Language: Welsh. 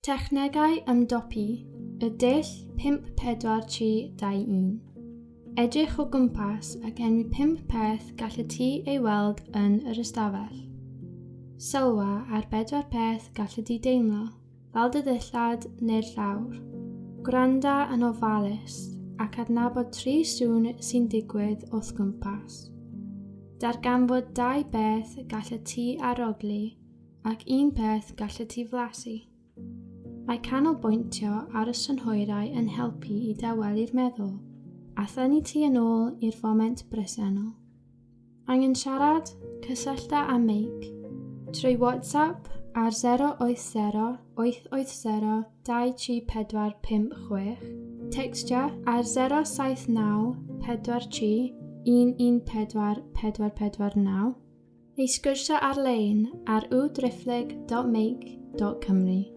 Technegau Ymdopi, y dull 54321. Edrych o gwmpas ac enwi 5 peth gallet ti ei weld yn yr ystafell. Sylwa ar 4 peth gallet ti deimlo, fel dy ddillad neu'r llawr. Gwranda yn ofalus ac adnabod 3 sŵn sy'n digwydd wrth gwmpas. Darganfod 2 beth gallet ti arogli ac 1 peth gallet ti flasu. Mae canolbwyntio ar y synhwyrau yn helpu i dawelu'r meddwl a thynnu ti yn ôl i'r foment bresennol. Angen siarad, cysyllta a meic trwy WhatsApp ar 080 880 23456, textio ar 079 43 114449 neu sgwrsio ar-lein ar www.meic.cymru.